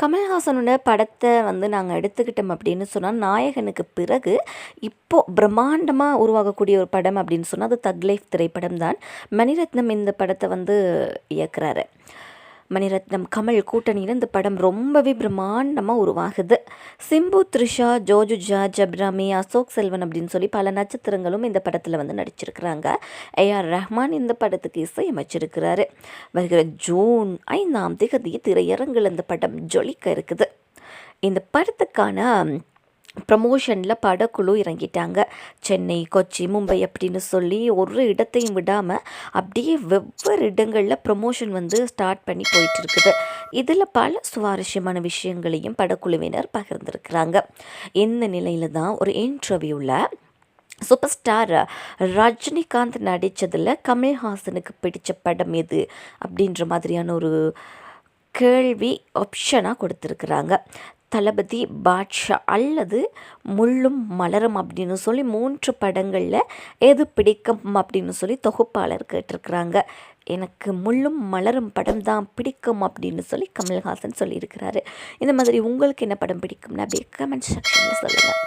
கமல்ஹாசனோட படத்தை நாங்கள் எடுத்துக்கிட்டோம் அப்படின்னு சொன்னால், நாயகனுக்கு பிறகு இப்போது பிரம்மாண்டமாக உருவாகக்கூடிய ஒரு படம் அப்படின்னு சொன்னால் அது தக் லைஃப் திரைப்படம் தான். மணிரத்னம் இந்த படத்தை இயக்குறாரு. மணிரத்னம் கமல் கூட்டணியில் இந்த படம் ரொம்பவே பிரம்மாண்டமாக உருவாகுது. சிம்பு, த்ரிஷா, ஜோஜுஜா, ஜப்ராமி, அசோக் செல்வன் அப்படின்னு சொல்லி பல நட்சத்திரங்களும் இந்த படத்தில் நடிச்சிருக்கிறாங்க. ஏஆர் ரஹ்மான் இந்த படத்துக்கு இசையமைச்சிருக்கிறாரு. வருகிற ஜூன் 5 திரையரங்கில் இந்த படம் ஜொலிக்க இருக்குது. இந்த படத்துக்கான ப்ரமோஷனில் படக்குழு இறங்கிட்டாங்க. சென்னை, கொச்சி, மும்பை அப்படின்னு சொல்லி ஒரு இடத்தையும் விடாமல் அப்படியே வெவ்வேறு இடங்களில் ப்ரமோஷன் ஸ்டார்ட் பண்ணி போயிட்டுருக்குது. இதில் பல சுவாரஸ்யமான விஷயங்களையும் படக்குழுவினர் பகிர்ந்துருக்கிறாங்க. இந்த நிலையில் தான் ஒரு இன்டர்வியூவில் சூப்பர் ஸ்டார் ரஜினிகாந்த் நடித்ததில் கமல்ஹாசனுக்கு பிடித்த படம் எது அப்படின்ற மாதிரியான ஒரு கேள்வி ஆப்ஷனாக கொடுத்துருக்குறாங்க. தளபதி, பாட்ஷா அல்லது முள்ளும் மலரும் அப்படின்னு சொல்லி 3 படங்களில் எது பிடிக்கும் அப்படின்னு சொல்லி தொகுப்பாளர் கேட்டிருக்கிறாங்க. எனக்கு முள்ளும் மலரும் படம் தான் பிடிக்கும் அப்படின்னு சொல்லி கமல்ஹாசன் சொல்லியிருக்கிறாரு. இந்த மாதிரி உங்களுக்கு என்ன படம் பிடிக்கும்னா அப்படியே கமெண்ட் செக்ஷனில் சொல்லுங்கள்.